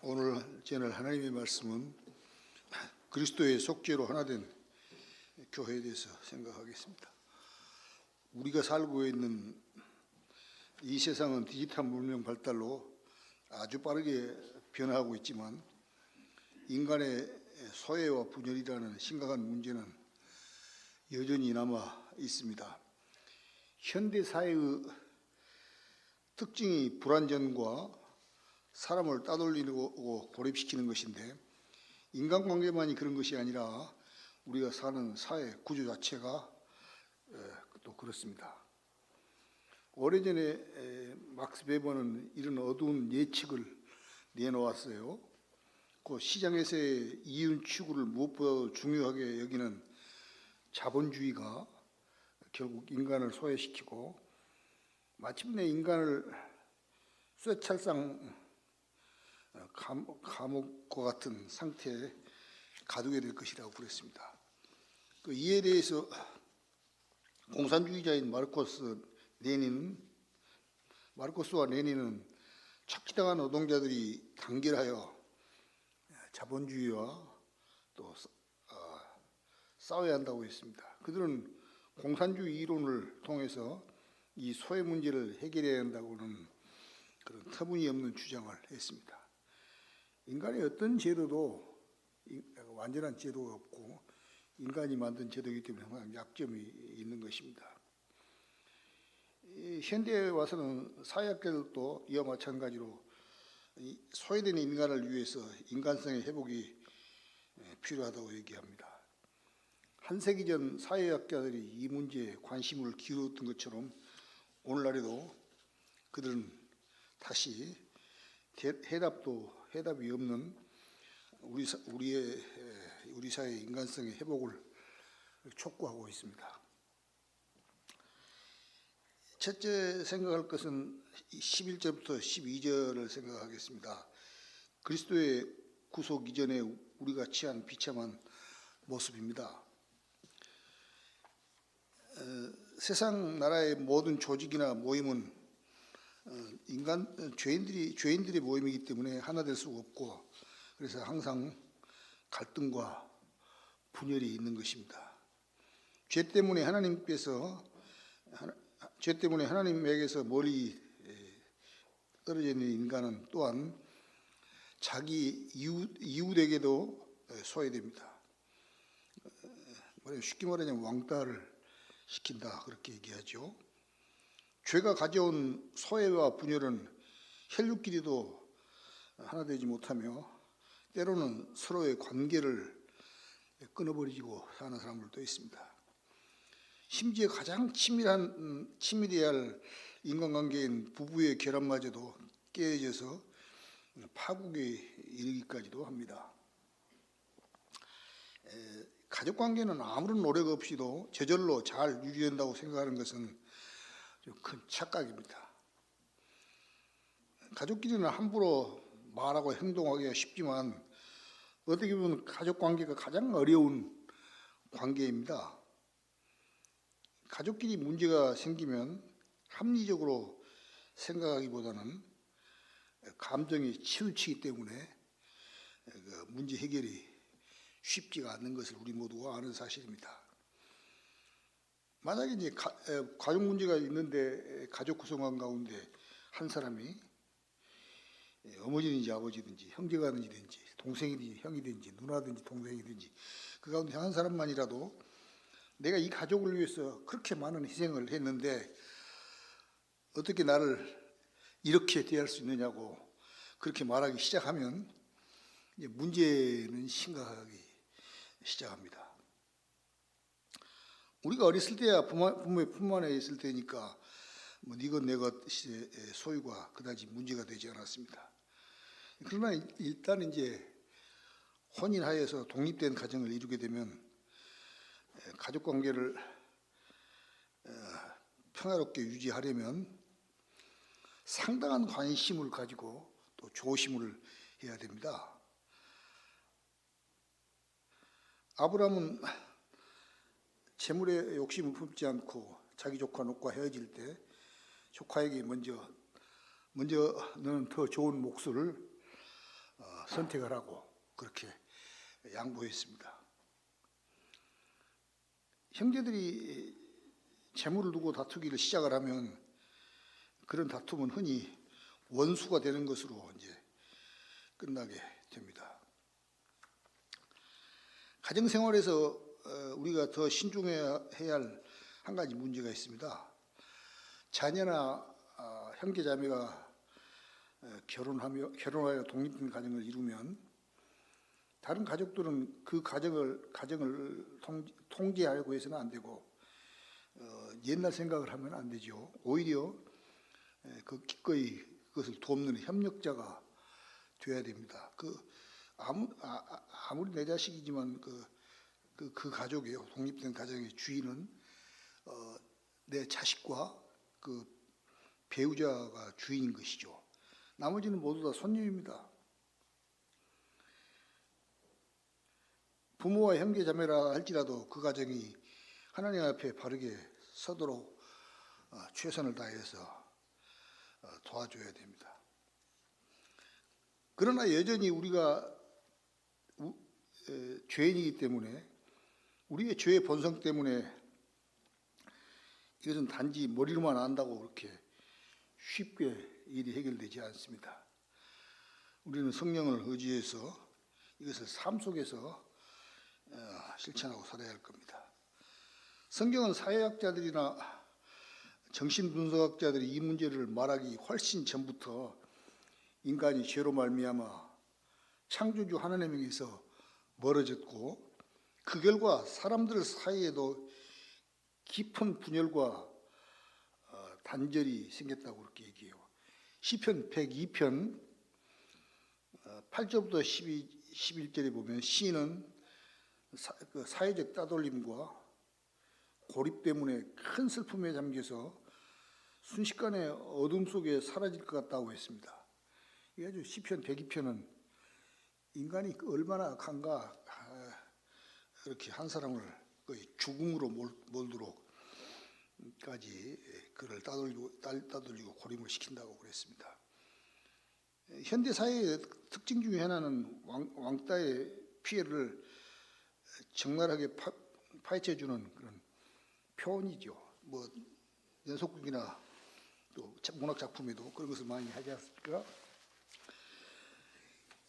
오늘 전할 하나님의 말씀은 그리스도의 속죄로 하나 된 교회에 대해서 생각하겠습니다. 우리가 살고 있는 이 세상은 디지털 문명 발달로 아주 빠르게 변화하고 있지만 인간의 소외와 분열이라는 심각한 문제는 여전히 남아 있습니다. 현대 사회의 특징이 불완전과 사람을 따돌리고 고립시키는 것인데 인간관계만이 그런 것이 아니라 우리가 사는 사회 구조 자체가 또 그렇습니다. 오래전에 막스 베버는 이런 어두운 예측을 내놓았어요. 그 시장에서의 이윤 추구를 무엇보다 중요하게 여기는 자본주의가 결국 인간을 소외시키고 마침내 인간을 쇠찰상 감옥과 같은 상태에 가두게 될 것이라고 그랬습니다. 이에 대해서 공산주의자인 마르코스와 레닌은 착취당한 노동자들이 단결하여 자본주의와 또 싸워야 한다고 했습니다. 그들은 공산주의 이론을 통해서 이 소외 문제를 해결해야 한다고는 그런 터무니없는 주장을 했습니다. 인간의 어떤 제도도 완전한 제도가 없고 인간이 만든 제도이기 때문에 항상 약점이 있는 것입니다. 현대에 와서는 사회학자들도 이와 마찬가지로 소외된 인간을 위해서 인간성의 회복이 필요하다고 얘기합니다. 한 세기 전 사회학자들이 이 문제에 관심을 기울였던 것처럼 오늘날에도 그들은 다시 해답이 없는 우리 사회의 인간성의 회복을 촉구하고 있습니다. 첫째 생각할 것은 11절부터 12절을 생각하겠습니다. 그리스도의 구속 이전에 우리가 취한 비참한 모습입니다. 세상 나라의 모든 조직이나 모임은 죄인들의 모임이기 때문에 하나 될 수가 없고 그래서 항상 갈등과 분열이 있는 것입니다. 죄 때문에 하나님에게서 멀리 떨어져 있는 인간은 또한 자기 이웃에게도 소외됩니다. 쉽게 말하자면 왕따를 시킨다 그렇게 얘기하죠. 죄가 가져온 소외와 분열은 혈육끼리도 하나 되지 못하며 때로는 서로의 관계를 끊어버리고 사는 사람들도 있습니다. 심지어 가장 친밀해야 할 인간관계인 부부의 결합마저도 깨어져서 파국에 이르기까지도 합니다. 가족관계는 아무런 노력 없이도 저절로 잘 유지된다고 생각하는 것은 큰 착각입니다. 가족끼리는 함부로 말하고 행동하기가 쉽지만 어떻게 보면 가족관계가 가장 어려운 관계입니다. 가족끼리 문제가 생기면 합리적으로 생각하기보다는 감정이 치우치기 때문에 문제 해결이 쉽지가 않는 것을 우리 모두가 아는 사실입니다. 만약에 이제 가족 문제가 있는데 가족 구성원 가운데 한 사람이 어머니든지 아버지든지 형제가든지 동생이든지 형이든지 누나든지 동생이든지 그 가운데 한 사람만이라도 내가 이 가족을 위해서 그렇게 많은 희생을 했는데 어떻게 나를 이렇게 대할 수 있느냐고 그렇게 말하기 시작하면 이제 문제는 심각하기 시작합니다. 우리가 어렸을 때야 부모의 품 안에 있을 때니까 이것 내 것의 소유가 그다지 문제가 되지 않았습니다. 그러나 일단 이제 혼인하여서 독립된 가정을 이루게 되면 가족관계를 평화롭게 유지하려면 상당한 관심을 가지고 또 조심을 해야 됩니다. 아브라함은 재물에 욕심을 품지 않고 자기 조카 롯과 헤어질 때 조카에게 먼저 너는 더 좋은 목수를 선택을 하고 그렇게 양보했습니다. 형제들이 재물을 두고 다투기를 시작을 하면 그런 다툼은 흔히 원수가 되는 것으로 이제 끝나게 됩니다. 가정생활에서 우리가 더 신중해야 할 한 가지 문제가 있습니다. 자녀나 형제자매가 결혼하여 독립된 가정을 이루면 다른 가족들은 그 가정을 통제하려고 해서는 안 되고 옛날 생각을 하면 안 되죠. 오히려 그 기꺼이 그것을 돕는 협력자가 돼야 됩니다. 아무리 내 자식이지만 그 가족이요, 독립된 가정의 주인은 내 자식과 그 배우자가 주인인 것이죠. 나머지는 모두 다 손님입니다. 부모와 형제자매라 할지라도 그 가정이 하나님 앞에 바르게 서도록 최선을 다해서 도와줘야 됩니다. 그러나 여전히 우리가 죄인이기 때문에 우리의 죄의 본성 때문에 이것은 단지 머리로만 안다고 그렇게 쉽게 일이 해결되지 않습니다. 우리는 성령을 의지해서 이것을 삶 속에서 실천하고 살아야 할 겁니다. 성경은 사회학자들이나 정신분석학자들이 이 문제를 말하기 훨씬 전부터 인간이 죄로 말미암아 창조주 하나님에게서 멀어졌고 그 결과 사람들 사이에도 깊은 분열과 단절이 생겼다고 그렇게 얘기해요. 시편 102편 8절부터 11절에 보면 시인은 사회적 따돌림과 고립 때문에 큰 슬픔에 잠겨서 순식간에 어둠 속에 사라질 것 같다고 했습니다. 이 아주 시편 102편은 인간이 얼마나 악한가 이렇게 한 사람을 거의 죽음으로 몰도록까지 그를 따돌리고 고립을 시킨다고 그랬습니다. 현대 사회의 특징 중에 하나는 왕따의 피해를 적나라하게 파헤쳐주는 그런 표현이죠. 뭐 연속극이나 또 문학 작품에도 그런 것을 많이 하지 않습니까?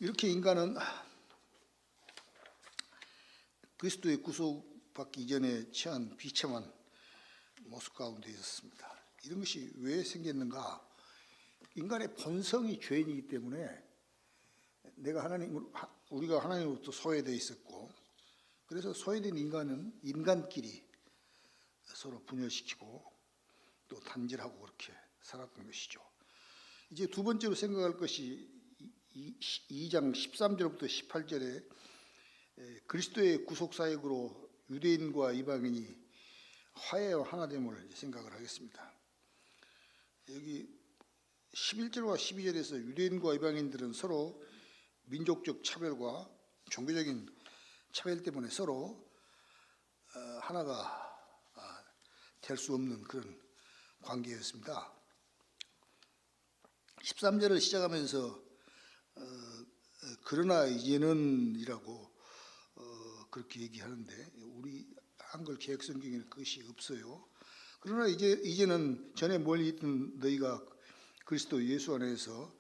이렇게 인간은 그리스도의 구속받기 이전에 처한 비참한 모습 가운데 있었습니다. 이런 것이 왜 생겼는가? 인간의 본성이 죄인이기 때문에 우리가 하나님으로부터 소외되어 있었고, 그래서 소외된 인간은 인간끼리 서로 분열시키고 또 단절하고 그렇게 살았던 것이죠. 이제 두 번째로 생각할 것이 2장 13절부터 18절에 그리스도의 구속사역으로 유대인과 이방인이 화해와 하나됨을 생각을 하겠습니다. 여기 11절과 12절에서 유대인과 이방인들은 서로 민족적 차별과 종교적인 차별 때문에 서로 하나가 될 수 없는 그런 관계였습니다. 13절을 시작하면서 그러나 이제는 이라고 그렇게 얘기하는데 우리 한글 개혁성경에는 그것이 없어요. 그러나 이제는 전에 멀리 있던 너희가 그리스도 예수 안에서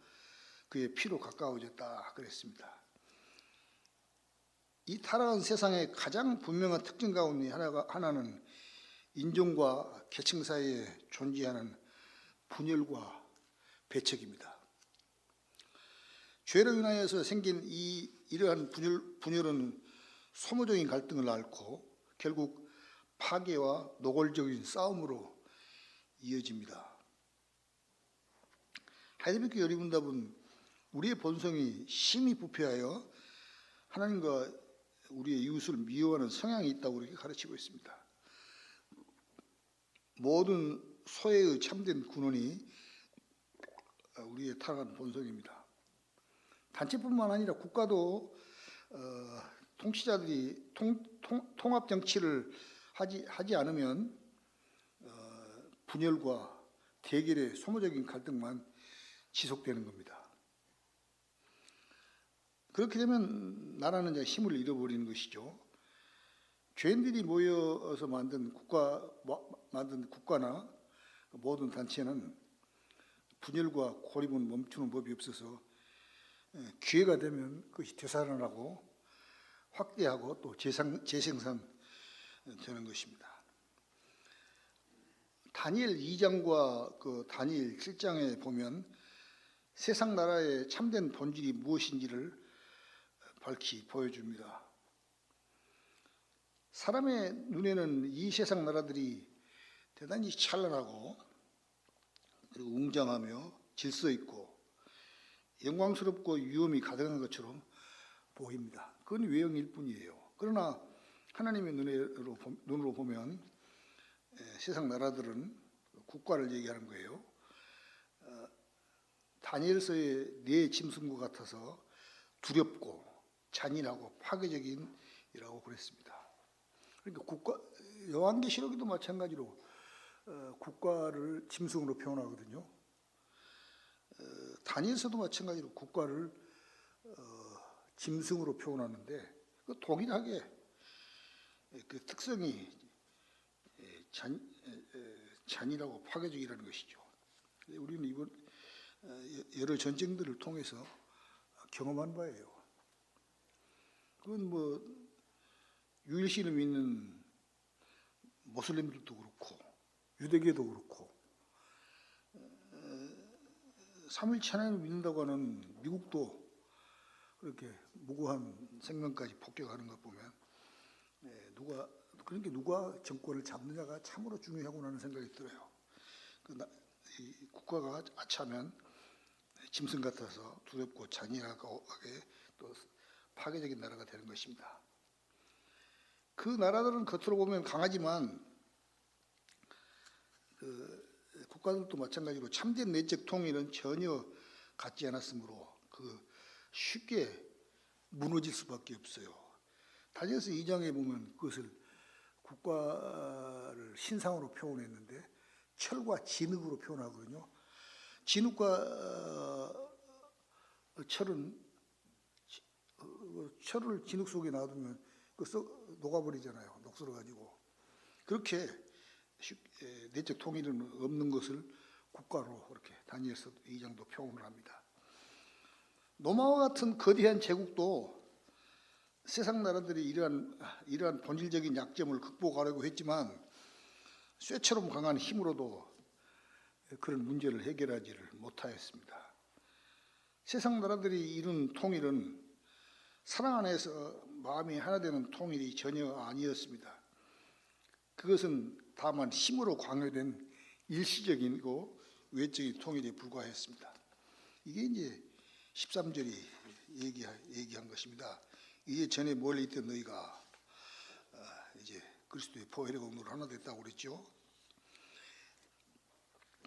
그의 피로 가까워졌다 그랬습니다. 이 타락한 세상의 가장 분명한 특징 가운데 하나는 인종과 계층 사이에 존재하는 분열과 배척입니다. 죄로 인하여서 생긴 이러한 분열은 소모적인 갈등을 낳고 결국 파괴와 노골적인 싸움으로 이어집니다. 하이델베르크 여리분답은 우리의 본성이 심히 부패하여 하나님과 우리의 이웃을 미워하는 성향이 있다고 이렇게 가르치고 있습니다. 모든 소외의 참된 군원이 우리의 타락한 본성입니다. 단체뿐만 아니라 국가도 통치자들이 통합 정치를 하지 않으면 분열과 대결의 소모적인 갈등만 지속되는 겁니다. 그렇게 되면 나라는 이제 힘을 잃어버리는 것이죠. 죄인들이 모여서 만든 국가나 모든 단체는 분열과 고립은 멈추는 법이 없어서 기회가 되면 그것이 되살아나고 확대하고 또 재생산되는 것입니다. 다니엘 2장과 그 다니엘 7장에 보면 세상 나라의 참된 본질이 무엇인지를 밝히 보여줍니다. 사람의 눈에는 이 세상 나라들이 대단히 찬란하고 그리고 웅장하며 질서 있고 영광스럽고 위엄이 가득한 것처럼 보입니다. 그건 외형일 뿐이에요. 그러나 하나님의 눈으로 보면 세상 나라들은 국가를 얘기하는 거예요. 다니엘서의 네 짐승과 같아서 두렵고 잔인하고 파괴적인이라고 그랬습니다. 그러니까 요한계시록에도 마찬가지로 국가를 짐승으로 표현하거든요. 다니엘서도 마찬가지로 국가를 짐승으로 표현하는데 그 동일하게 그 특성이 잔인하고 파괴적이라는 것이죠. 우리는 이번 여러 전쟁들을 통해서 경험한 바예요. 그건 뭐 유일신을 믿는 모슬림들도 그렇고 유대교도 그렇고 삼위일체 하나님을 믿는다고 하는 미국도 그렇게 무고한 생명까지 폭격하는 것 보면 누가 정권을 잡느냐가 참으로 중요하구나 하는 생각이 들어요. 이 국가가 아차하면 짐승 같아서 두렵고 잔인하게 또 파괴적인 나라가 되는 것입니다. 그 나라들은 겉으로 보면 강하지만 국가들도 마찬가지로 참된 내적 통일은 전혀 갖지 않았으므로 쉽게 무너질 수밖에 없어요. 다니엘서 2장에 보면 그것을 국가를 신상으로 표현했는데 철과 진흙으로 표현하거든요. 진흙과 철을 진흙 속에 놔두면 녹아버리잖아요. 녹슬어가지고. 그렇게 내적 통일은 없는 것을 국가로 그렇게 다니엘서 2장도 표현을 합니다. 로마와 같은 거대한 제국도 세상 나라들이 이러한 본질적인 약점을 극복하려고 했지만 쇠처럼 강한 힘으로도 그런 문제를 해결하지를 못하였습니다. 세상 나라들이 이룬 통일은 사랑 안에서 마음이 하나 되는 통일이 전혀 아니었습니다. 그것은 다만 힘으로 강요된 일시적이고 외적인 통일에 불과했습니다. 이게 이제 13절이 얘기한 것입니다. 이에 전에 멀리 있던 너희가 이제 그리스도의 보혈의 공로로 하나 됐다고 그랬죠.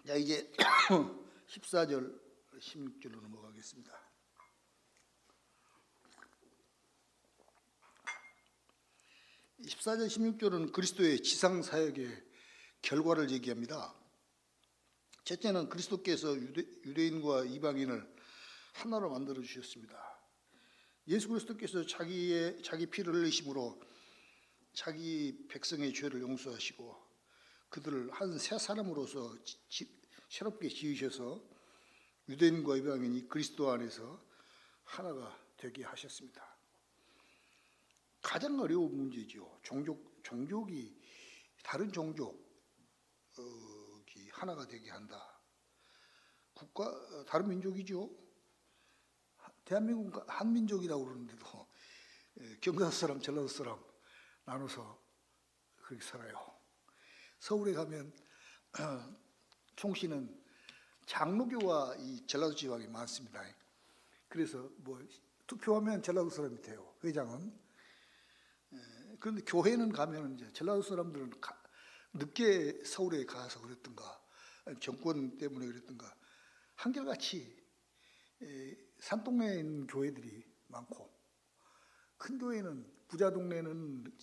자, 이제 14절 16절로 넘어가겠습니다. 이 14절 16절은 그리스도의 지상 사역의 결과를 얘기합니다. 첫째는 그리스도께서 유대인과 이방인을 하나로 만들어 주셨습니다. 예수 그리스도께서 자기 피를 흘리심으로 자기 백성의 죄를 용서하시고 그들을 한 새 사람으로서 새롭게 지으셔서 유대인과 이방인이 그리스도 안에서 하나가 되게 하셨습니다. 가장 어려운 문제죠. 종족이 다른 종족이 하나가 되게 한다. 국가 다른 민족이죠. 대한민국 한민족이라고 그러는데도 경상도 사람, 전라도 사람 나눠서 그렇게 살아요. 서울에 가면 총시는 장로교와 이 전라도 지방이 많습니다. 그래서 뭐 투표하면 전라도 사람이 돼요. 회장은. 그런데 교회는 가면 이제 전라도 사람들은 늦게 서울에 가서 그랬던가 정권 때문에 그랬던가 한결같이 산동네에 있는 교회들이 많고 큰 교회는 부자 동네는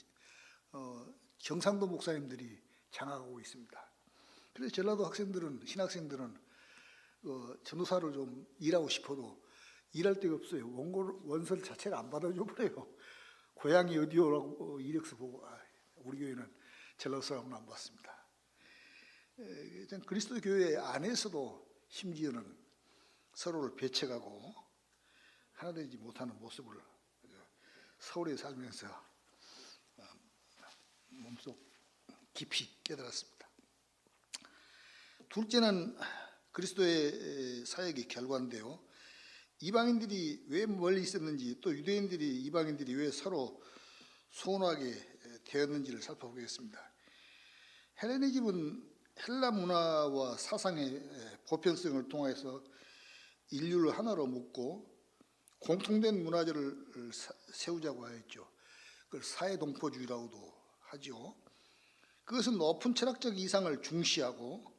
경상도 목사님들이 장악하고 있습니다. 그래서 전라도 신학생들은 전도사를 좀 일하고 싶어도 일할 데가 없어요. 원서를 자체를 안 받아줘 버려요. 고향이 어디요라고 이력서 보고 우리 교회는 젤러 사람은 안 받습니다. 그리스도 교회 안에서도 심지어는 서로를 배척하고 하나 되지 못하는 모습을 서울에 살면서 몸속 깊이 깨달았습니다. 둘째는 그리스도의 사역의 결과인데요. 이방인들이 왜 멀리 있었는지, 또 유대인들이 이방인들이 왜 서로 소원하게 되었는지를 살펴보겠습니다. 헬레니즘은 헬라 문화와 사상의 보편성을 통해서 인류를 하나로 묶고 공통된 문화재를 세우자고 하였죠. 그걸 사회동포주의라고도 하죠. 그것은 높은 철학적 이상을 중시하고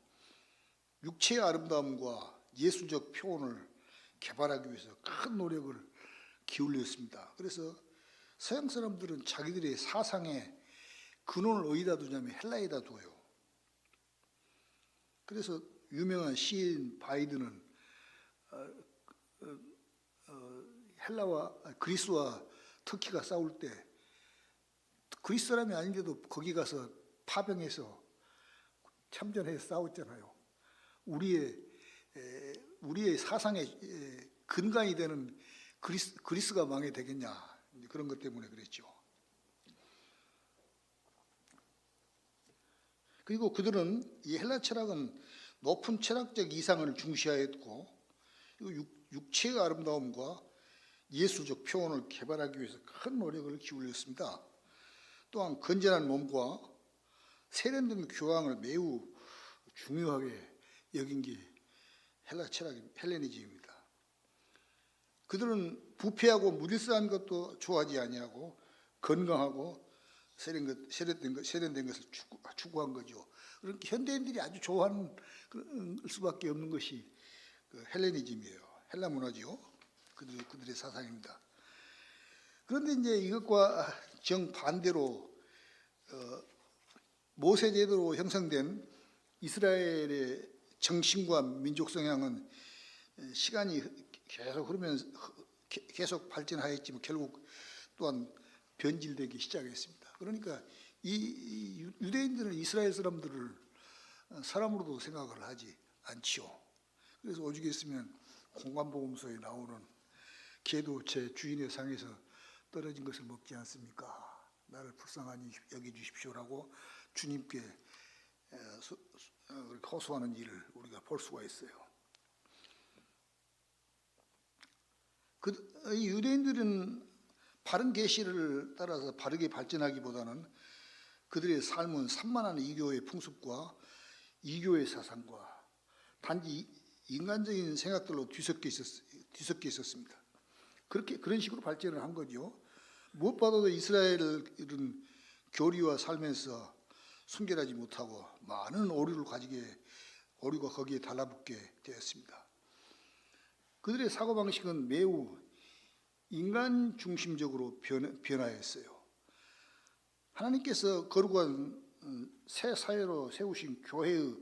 육체의 아름다움과 예술적 표현을 개발하기 위해서 큰 노력을 기울였습니다. 그래서 서양 사람들은 자기들의 사상의 근원을 어디다 두냐면 헬라에다 둬요. 그래서 유명한 시인 바이든은 그리스와 터키가 싸울 때 그리스 사람이 아닌데도 거기 가서 파병해서 참전해서 싸웠잖아요. 우리의 사상의 근간이 되는 그리스가 망해 되겠냐, 그런 것 때문에 그랬죠. 그리고 그들은 이 헬라 철학은 높은 철학적 이상을 중시하였고, 육체의 아름다움과 예술적 표현을 개발하기 위해서 큰 노력을 기울였습니다. 또한 건전한 몸과 세련된 교양을 매우 중요하게 여긴 게 헬라 철학의 헬레니즘입니다. 그들은 부패하고 무질서한 것도 좋아하지 아니하고 건강하고 세련된 것을 추구한 거죠. 그러니까 현대인들이 아주 좋아하는 수밖에 없는 것이 헬레니즘이에요. 헬라 문화죠. 그들의 사상입니다. 그런데 이제 이것과 정반대로 모세 제도로 형성된 이스라엘의 정신과 민족 성향은 시간이 계속 흐르면서 계속 발전하였지만 결국 또한 변질되기 시작했습니다. 그러니까 이 유대인들은 이스라엘 사람들을 사람으로도 생각을 하지 않지요. 그래서 오죽했으면 공관복음서에 나오는 개도 제 주인의 상에서 떨어진 것을 먹지 않습니까? 나를 불쌍하니 여겨주십시오라고 주님께 호소하는 일을 우리가 볼 수가 있어요. 이 유대인들은 바른 계시를 따라서 바르게 발전하기보다는 그들의 삶은 산만한 이교의 풍습과 이교의 사상과 단지 인간적인 생각들로 뒤섞여 있었습니다. 그런 식으로 발전을 한 거죠. 무엇보다도 이스라엘은 교리와 살면서 순결하지 못하고 많은 오류가 거기에 달라붙게 되었습니다. 그들의 사고방식은 매우 인간 중심적으로 변화했어요. 하나님께서 거룩한 새 사회로 세우신 교회의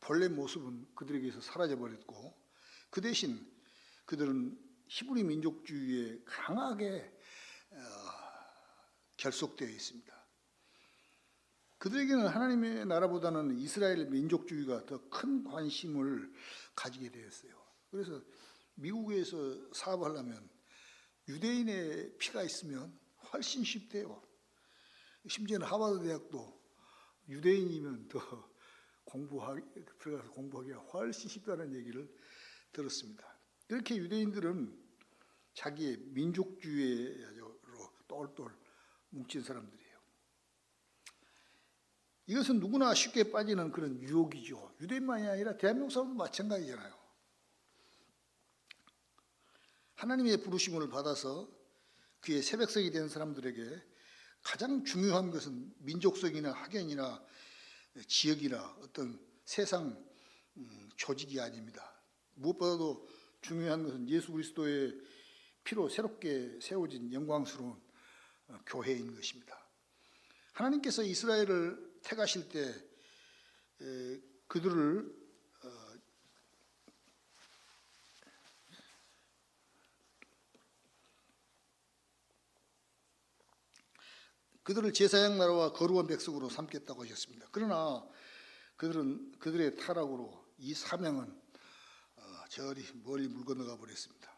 본래 모습은 그들에게서 사라져버렸고, 그 대신 그들은 히브리 민족주의에 강하게 결속되어 있습니다. 그들에게는 하나님의 나라보다는 이스라엘 민족주의가 더 큰 관심을 가지게 되었어요. 그래서 미국에서 사업하려면 유대인의 피가 있으면 훨씬 쉽대요. 심지어는 하버드 대학도 유대인이면 더 들어가서 공부하기가 훨씬 쉽다는 얘기를 들었습니다. 이렇게 유대인들은 자기의 민족주의로 똘똘 뭉친 사람들이에요. 이것은 누구나 쉽게 빠지는 그런 유혹이죠. 유대인만이 아니라 대한민국 사람도 마찬가지잖아요. 하나님의 부르심을 받아서 그의 새백성이 된 사람들에게 가장 중요한 것은 민족성이나 학연이나 지역이나 어떤 세상 조직이 아닙니다. 무엇보다도 중요한 것은 예수 그리스도의 피로 새롭게 세워진 영광스러운 교회인 것입니다. 하나님께서 이스라엘을 택하실 때 그들을 그들을 제사장 나라와 거룩한 백성으로 삼겠다고 하셨습니다. 그러나 그들은 그들의 타락으로 이 사명은 저리 멀리 물 건너가 버렸습니다.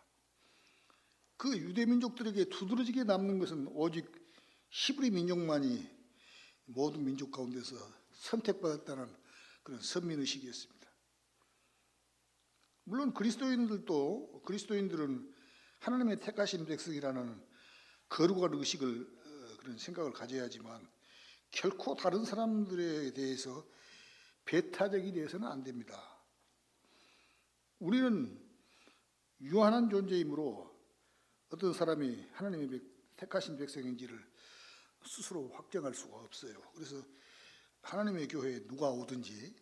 그 유대 민족들에게 두드러지게 남는 것은 오직 히브리 민족만이 모든 민족 가운데서 선택받았다는 그런 선민의식이었습니다. 물론 그리스도인들은 하나님의 택하신 백성이라는 거룩한 의식을 그런 생각을 가져야 하지만 결코 다른 사람들에 대해서 배타적이 되어서는 안 됩니다. 우리는 유한한 존재이므로 어떤 사람이 하나님의 택하신 백성인지를 스스로 확정할 수가 없어요. 그래서 하나님의 교회에 누가 오든지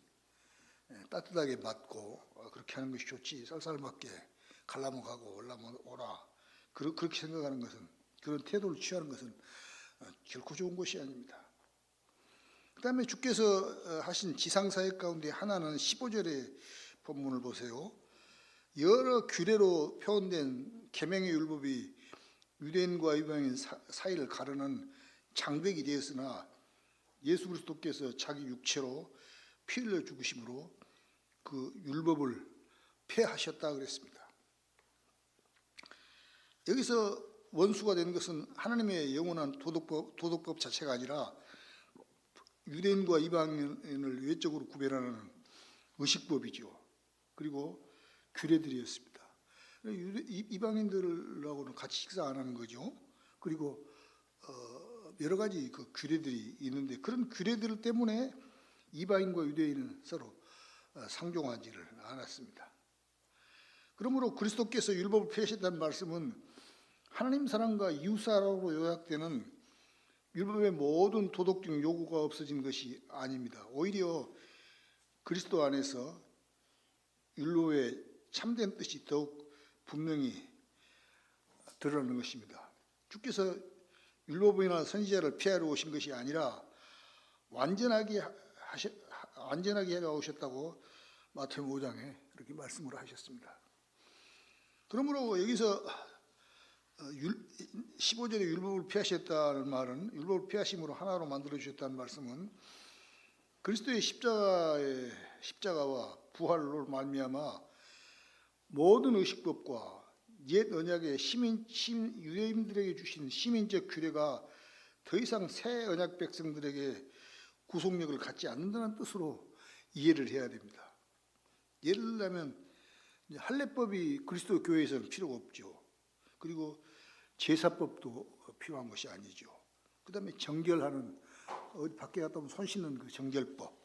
따뜻하게 맞고 그렇게 하는 것이 좋지, 쌀쌀맞게 갈라면 가고 올라면 오라, 그렇게 생각하는 것은, 그런 태도를 취하는 것은 결코 좋은 것이 아닙니다. 그 다음에 주께서 하신 지상사역 가운데 하나는 15절의 본문을 보세요. 여러 규례로 표현된 계명의 율법이 유대인과 이방인 사이를 가르는 장벽이 되었으나 예수 그리스도께서 자기 육체로 피 흘려 죽으심으로 그 율법을 폐하셨다 그랬습니다. 여기서 원수가 되는 것은 하나님의 영원한 도덕법 자체가 아니라 유대인과 이방인을 외적으로 구별하는 의식법이죠. 그리고 규례들이었습니다. 이방인들하고는 같이 식사 안 하는 거죠. 그리고 여러 가지 그 규례들이 있는데 그런 규례들 때문에 이방인과 유대인은 서로 상종하지를 않았습니다. 그러므로 그리스도께서 율법을 폐하셨다는 말씀은 하나님 사랑과 이웃 사랑으로 요약되는 율법의 모든 도덕적 요구가 없어진 것이 아닙니다. 오히려 그리스도 안에서 율법의 참된 뜻이 더욱 분명히 드러나는 것입니다. 주께서 율법이나 선지자를 폐하러 오신 것이 아니라 완전하게 해가 오셨다고 마태복음 5장에 이렇게 말씀을 하셨습니다. 그러므로 여기서 15절에 율법을 폐하셨다는 말은, 율법을 폐하심으로 하나로 만들어 주셨다는 말씀은 그리스도의 십자가와 부활로 말미암아 모든 의식법과 옛 언약의 유대인들에게 주신 시민적 규례가 더 이상 새 언약 백성들에게 구속력을 갖지 않는다는 뜻으로 이해를 해야 됩니다. 예를 들자면 할례법이 그리스도 교회에서는 필요가 없죠. 그리고 제사법도 필요한 것이 아니죠. 그 다음에 정결하는, 어디 밖에 갔다 오면 손 씻는 그 정결법,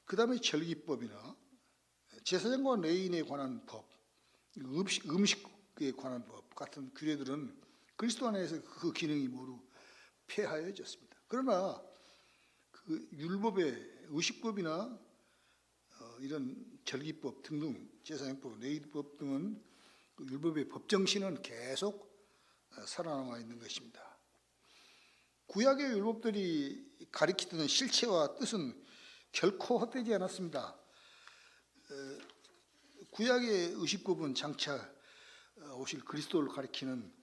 그 다음에 절기법이나 제사장과 레인에 관한 법, 음식에 관한 법 같은 규례들은 그리스도 안에서 그 기능이 모두 폐하여졌습니다. 그러나 그 율법의 의식법이나 이런 절기법 등등, 제사장법, 레위법 등은 그 율법의 법정신은 계속 살아남아 있는 것입니다. 구약의 율법들이 가리키던 실체와 뜻은 결코 헛되지 않았습니다. 구약의 의식법은 장차 오실 그리스도를 가리키는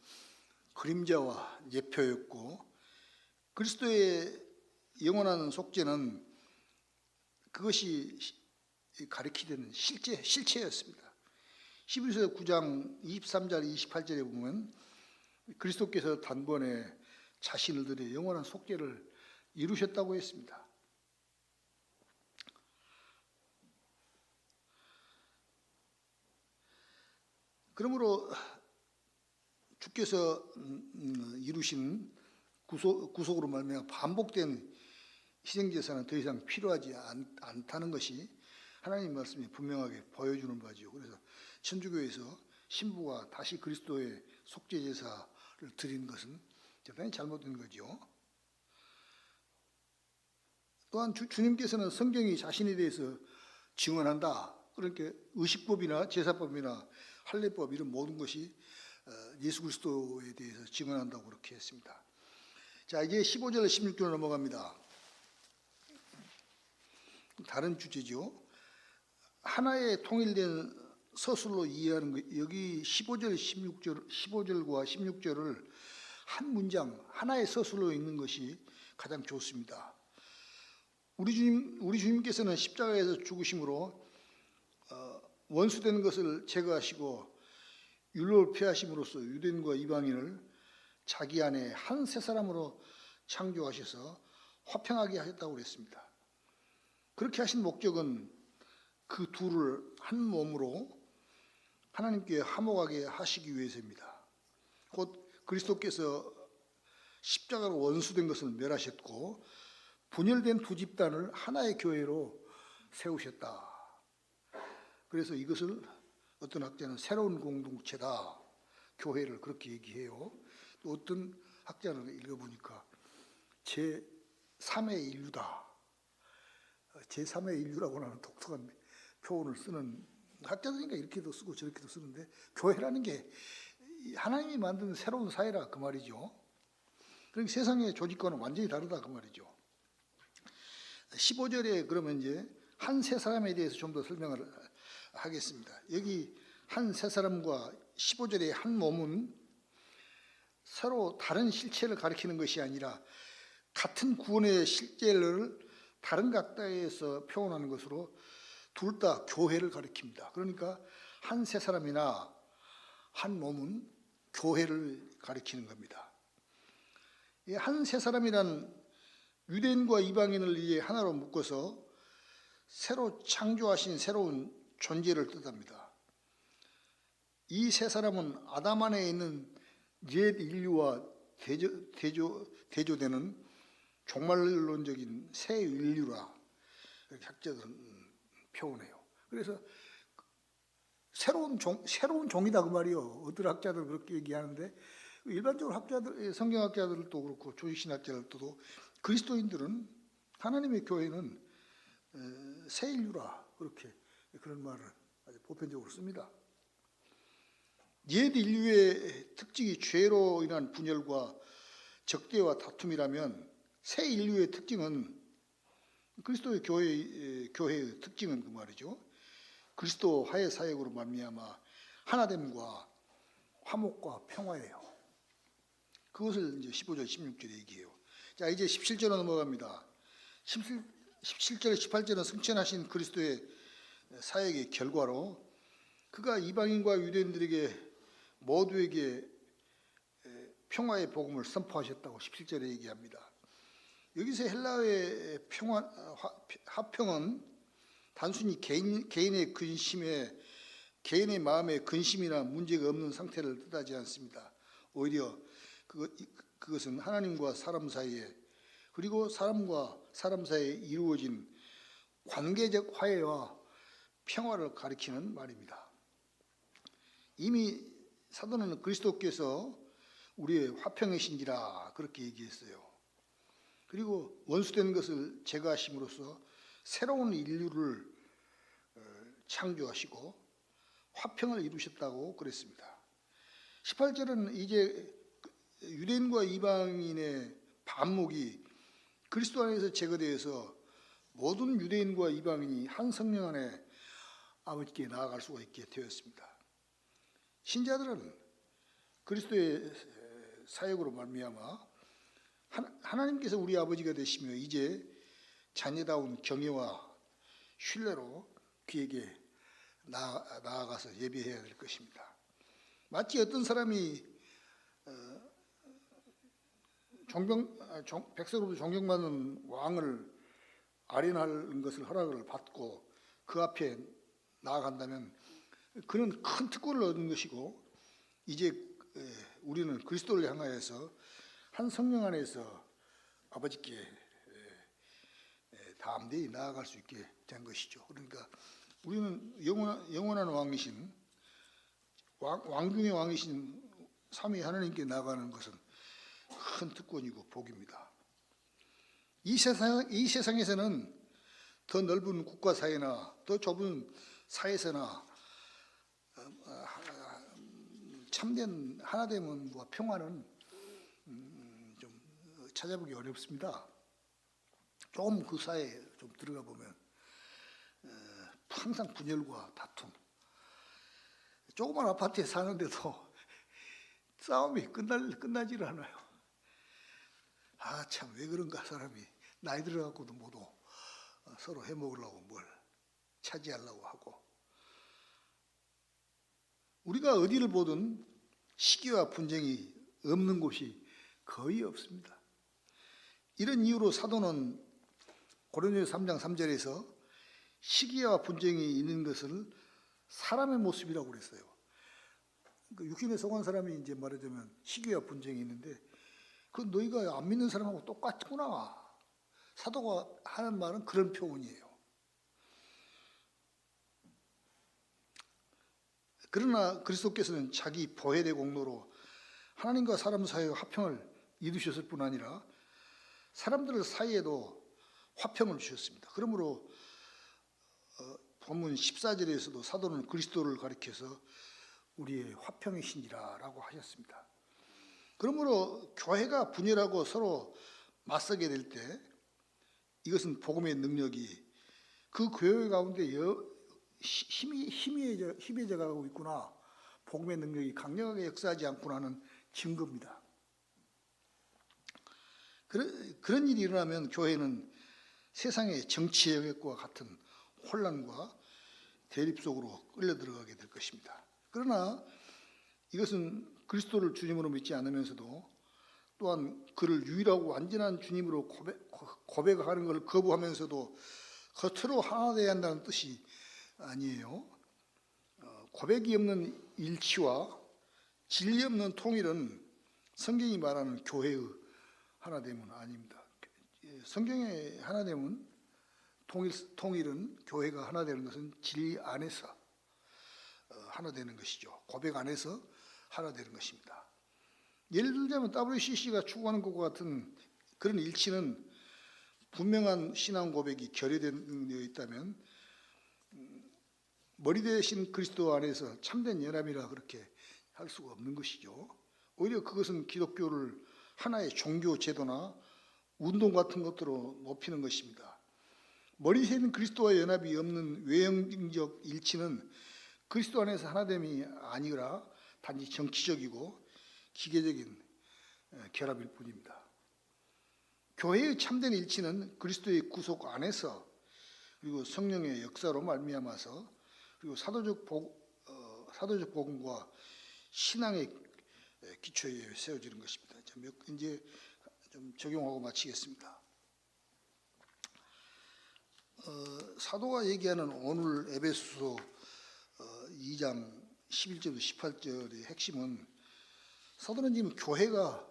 그림자와 예표였고, 그리스도의 영원한 속죄는 그것이 가리키던 실체였습니다. 히브리서 9장 23절 28절에 보면 그리스도께서 단번에 자신들의 영원한 속죄를 이루셨다고 했습니다. 그러므로 주께서 이루신 구속으로 말미암아 반복된 희생제사는 더 이상 필요하지 않다는 것이 하나님 말씀이 분명하게 보여주는 바지요. 그래서 천주교에서 신부가 다시 그리스도의 속죄제사를 드리는 것은 대단히 잘못된 거죠. 또한 주님께서는 성경이 자신에 대해서 증언한다. 그러니까 의식법이나 제사법이나 할례법 이런 모든 것이 예수 그리스도에 대해서 증언한다고 그렇게 했습니다. 자, 이제 15절 16절로 넘어갑니다. 다른 주제죠. 하나의 통일된 서술로 이해하는 것, 여기 15절과 16절을 한 문장 하나의 서술로 읽는 것이 가장 좋습니다. 우리 주님께서는 십자가에서 죽으심으로 원수된 것을 제거하시고 율법을 폐하심으로써 유대인과 이방인을 자기 안에 한 새 사람으로 창조하셔서 화평하게 하셨다고 그랬습니다. 그렇게 하신 목적은 그 둘을 한 몸으로 하나님께 화목하게 하시기 위해서입니다. 곧 그리스도께서 십자가로 원수된 것을 멸하셨고 분열된 두 집단을 하나의 교회로 세우셨다. 그래서 이것을 어떤 학자는 새로운 공동체다, 교회를 그렇게 얘기해요. 또 어떤 학자는 읽어보니까 제3의 인류다, 제3의 인류라고 하는 독특한 표현을 쓰는 학자들이니까 이렇게도 쓰고 저렇게도 쓰는데, 교회라는 게 하나님이 만든 새로운 사회라 그 말이죠. 그러니까 세상의 조직과는 완전히 다르다 그 말이죠. 15절에 그러면 이제 한 세 사람에 대해서 좀 더 설명을 하겠습니다. 여기 한 세 사람과 15절의 한 몸은 서로 다른 실체를 가리키는 것이 아니라 같은 구원의 실제를 다른 각도에서 표현하는 것으로 둘 다 교회를 가리킵니다. 그러니까 한 세 사람이나 한 몸은 교회를 가리키는 겁니다. 한 세 사람이란 유대인과 이방인을 이제 하나로 묶어서 새로 창조하신 새로운 존재를 뜻합니다. 이 세 사람은 아담 안에 있는 옛 인류와 대조되는 종말론적인 새 인류라 이렇게 학자들은 표현해요. 그래서 새로운 종이다 그 말이요. 어떤 학자들은 그렇게 얘기하는데, 일반적으로 학자들, 성경학자들도 그렇고 조직신학자들도 그리스도인들은, 하나님의 교회는 새 인류라, 그렇게 그런 말을 아주 보편적으로 씁니다. 옛 인류의 특징이 죄로 인한 분열과 적대와 다툼이라면 새 인류의 특징은, 그리스도의 교회의 특징은 그 말이죠. 그리스도 화해 사역으로 말미암아 하나됨과 화목과 평화예요. 그것을 이제 15절, 16절에 얘기해요. 자, 이제 17절로 넘어갑니다. 17절, 18절은 승천하신 그리스도의 사역의 결과로 그가 이방인과 유대인들에게 모두에게 평화의 복음을 선포하셨다고 17절에 얘기합니다. 여기서 헬라어의 화평은 단순히 개인의 개인의 마음에 근심이나 문제가 없는 상태를 뜻하지 않습니다. 오히려 그것은 하나님과 사람 사이에, 그리고 사람과 사람 사이에 이루어진 관계적 화해와 평화를 가리키는 말입니다. 이미 사도는 그리스도께서 우리의 화평이신지라 그렇게 얘기했어요. 그리고 원수된 것을 제거하심으로써 새로운 인류를 창조하시고 화평을 이루셨다고 그랬습니다. 18절은 이제 유대인과 이방인의 반목이 그리스도 안에서 제거되어서 모든 유대인과 이방인이 한 성령 안에 아버지께 나아갈 수가 있게 되었습니다. 신자들은 그리스도의 사역으로 말미암아 하나님께서 우리 아버지가 되시며 이제 자녀다운 경외와 신뢰로 그에게 나아가서 예배해야 될 것입니다. 마치 어떤 사람이 백성으로부터 존경받는 왕을 아련하는 것을 허락을 받고 그 앞에 나아간다면 그는 큰 특권을 얻은 것이고, 이제 우리는 그리스도를 향하여서 한 성령 안에서 아버지께 담대히 나아갈 수 있게 된 것이죠. 그러니까 우리는 영원한 왕이신, 왕중의 왕이신 삼위 하나님께 나아가는 것은 큰 특권이고 복입니다. 이 세상에서는 더 넓은 국가 사회나 더 좁은 사회에서나 참된 하나됨과 평화는 좀 찾아보기 어렵습니다. 좀 그 사회에 좀 들어가 보면 항상 분열과 다툼, 조그만 아파트에 사는데도 싸움이 끝나지를 않아요. 아, 참, 왜 그런가, 사람이. 나이 들어갖고도 모두 서로 해먹으려고 뭘 차지하려고 하고. 우리가 어디를 보든 시기와 분쟁이 없는 곳이 거의 없습니다. 이런 이유로 사도는 고린도서 3장 3절에서 시기와 분쟁이 있는 것을 사람의 모습이라고 그랬어요. 그 육신에 속한 사람이 이제 말하자면 시기와 분쟁이 있는데 그 너희가 안 믿는 사람하고 똑같구나. 사도가 하는 말은 그런 표현이에요. 그러나 그리스도께서는 자기 보혈의 공로로 하나님과 사람 사이의 화평을 이루셨을 뿐 아니라 사람들 사이에도 화평을 주셨습니다. 그러므로 본문 14절에서도 사도는 그리스도를 가리켜서 우리의 화평의 신이라고 하셨습니다. 그러므로 교회가 분열하고 서로 맞서게 될 때 이것은 복음의 능력이 그 교회 가운데 희미해져 가고 있구나. 복음의 능력이 강력하게 역사하지 않구나 하는 증거입니다. 그런 일이 일어나면 교회는 세상의 정치 영역과 같은 혼란과 대립 속으로 끌려 들어가게 될 것입니다. 그러나 이것은 그리스도를 주님으로 믿지 않으면서도 또한 그를 유일하고 완전한 주님으로 고백하는 것을 거부하면서도 겉으로 하나 되어야 한다는 뜻이 아니에요. 고백이 없는 일치와 진리 없는 통일은 성경이 말하는 교회의 하나됨은 아닙니다. 성경의 하나됨은 통일은 교회가 하나 되는 것은 진리 안에서 하나 되는 것이죠. 고백 안에서 하나 되는 것입니다. 예를 들자면 WCC가 추구하는 것과 같은 그런 일치는 분명한 신앙 고백이 결여되어 있다면 머리 대신 그리스도 안에서 참된 연합이라 그렇게 할 수가 없는 것이죠. 오히려 그것은 기독교를 하나의 종교 제도나 운동 같은 것으로 높이는 것입니다. 머리 대신 그리스도와 연합이 없는 외형적 일치는 그리스도 안에서 하나됨이 아니라 단지 정치적이고 기계적인 결합일 뿐입니다. 교회의 참된 일치는 그리스도의 구속 안에서 그리고 성령의 역사로 말미암아서 그리고 사도적 복음과 신앙의 기초에 세워지는 것입니다. 이제 좀 적용하고 마치겠습니다. 사도가 얘기하는 오늘 에베소서 2장 11절부터 18절의 핵심은 사도는 지금 교회가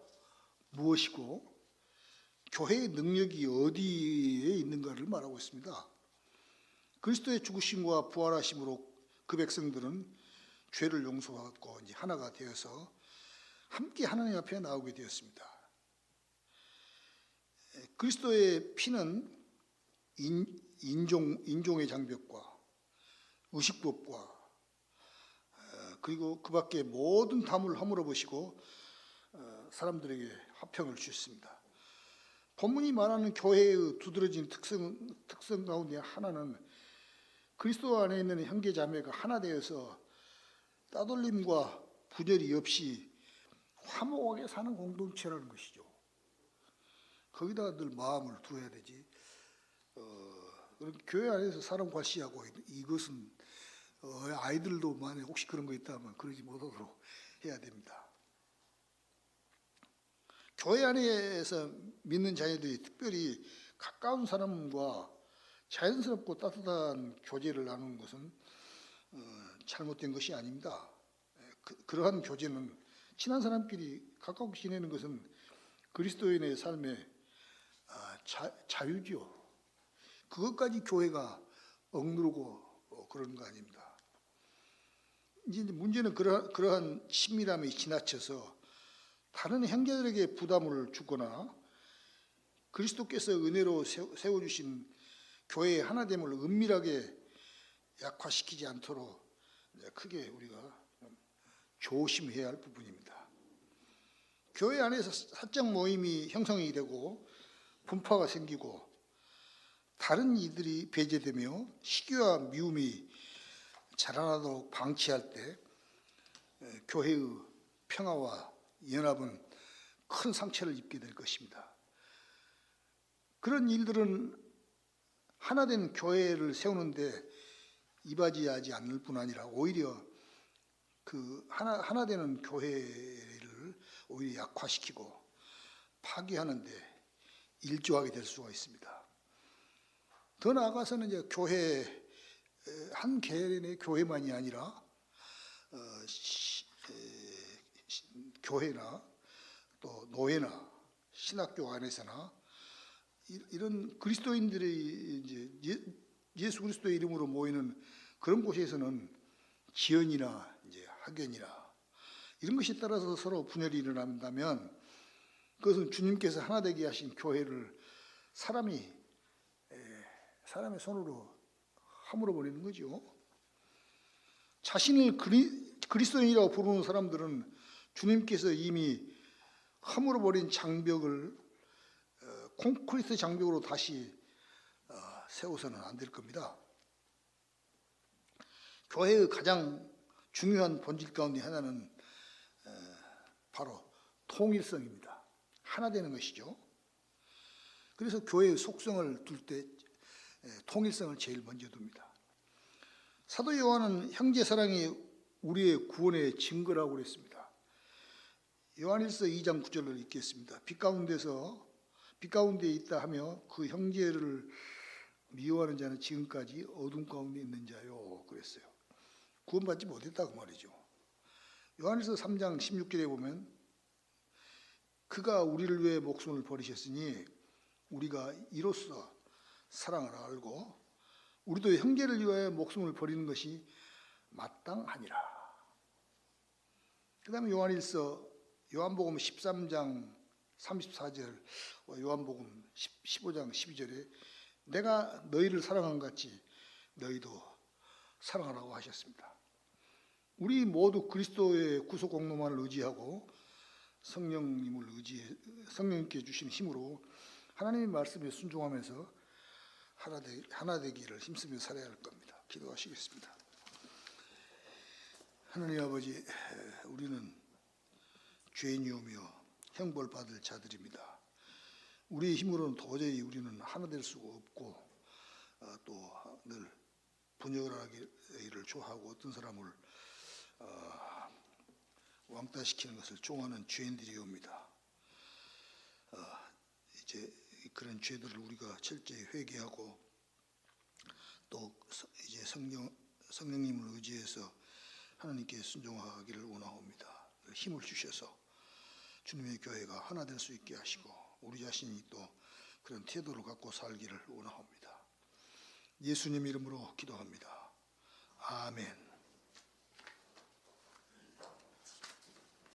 무엇이고 교회의 능력이 어디에 있는가를 말하고 있습니다. 그리스도의 죽으심과 부활하심으로 그 백성들은 죄를 용서받고 이제 하나가 되어서 함께 하나님 앞에 나오게 되었습니다. 그리스도의 피는 인종의 장벽과 의식법과 그리고 그 밖에 모든 담을 허물어 보시고 사람들에게 화평을 주셨습니다. 본문이 말하는 교회의 두드러진 특성 가운데 하나는 그리스도 안에 있는 형제 자매가 하나 되어서 따돌림과 분열이 없이 화목하게 사는 공동체라는 것이죠. 거기다가 늘 마음을 두어야 되지. 교회 안에서 사람 과시하고 이것은 아이들도 만약 혹시 그런 거 있다면 그러지 못하도록 해야 됩니다. 교회 안에서 믿는 자녀들이 특별히 가까운 사람과 자연스럽고 따뜻한 교제를 나누는 것은 잘못된 것이 아닙니다. 그러한 교제는 친한 사람끼리 가깝게 지내는 것은 그리스도인의 삶의 자유죠. 그것까지 교회가 억누르고 그러는 거 아닙니다. 이제 문제는 그러한 친밀함이 지나쳐서 다른 형제들에게 부담을 주거나 그리스도께서 은혜로 세워주신 교회의 하나됨을 은밀하게 약화시키지 않도록 크게 우리가 조심해야 할 부분입니다. 교회 안에서 사적 모임이 형성이 되고 분파가 생기고 다른 이들이 배제되며 시기와 미움이 자라나도록 방치할 때 교회의 평화와 연합은 큰 상처를 입게 될 것입니다. 그런 일들은 하나된 교회를 세우는데 이바지하지 않을 뿐 아니라 오히려 그 하나 되는 교회를 오히려 약화시키고 파괴하는데 일조하게 될 수가 있습니다. 더 나아가서는 이제 교회 한 개인의 교회만이 아니라 교회나 또 노예나 신학교 안에서나 이런 그리스도인들이 이제 예수 그리스도의 이름으로 모이는 그런 곳에서는 지연이나 이제 학연이나 이런 것이 따라서 서로 분열이 일어난다면 그것은 주님께서 하나 되게 하신 교회를 사람의 손으로 허물어 버리는 거죠. 자신을 그리스도인이라고 부르는 사람들은 주님께서 이미 허물어 버린 장벽을 콘크리트 장벽으로 다시 세워서는 안 될 겁니다. 교회의 가장 중요한 본질 가운데 하나는 바로 통일성입니다. 하나 되는 것이죠. 그래서 교회의 속성을 둘 때 통일성을 제일 먼저 둡니다. 사도 요한은 형제 사랑이 우리의 구원의 증거라고 그랬습니다. 요한일서 2장 9절을 읽겠습니다. 빛 가운데 있다 하며 그 형제를 미워하는 자는 지금까지 어둠 가운데 있는 자요 그랬어요. 구원받지 못했다고 말이죠. 요한일서 3장 16절에 보면 그가 우리를 위해 목숨을 버리셨으니 우리가 이로써 사랑을 알고 우리도 형제를 위하여 목숨을 버리는 것이 마땅하니라. 그 다음에 요한복음 13장 34절, 요한복음 15장 12절에 내가 너희를 사랑한 같이 너희도 사랑하라고 하셨습니다. 우리 모두 그리스도의 구속 공로만을 의지하고 성령님께 주신 힘으로 하나님의 말씀에 순종하면서 하나 되기를 힘쓰며 살아야 할 겁니다. 기도하시겠습니다. 하나님 아버지, 우리는 죄인이오며 형벌받을 자들입니다. 우리의 힘으로는 도저히 우리는 하나 될 수가 없고 또 늘 분열하기를 좋아하고 어떤 사람을 왕따시키는 것을 좋아하는 죄인들이옵니다. 이제 그런 죄들을 우리가 철저히 회개하고 또 이제 성령님을 의지해서 하나님께 순종하기를 원하옵니다. 힘을 주셔서 주님의 교회가 하나 될 수 있게 하시고 우리 자신이 또 그런 태도를 갖고 살기를 원하옵니다. 예수님 이름으로 기도합니다. 아멘.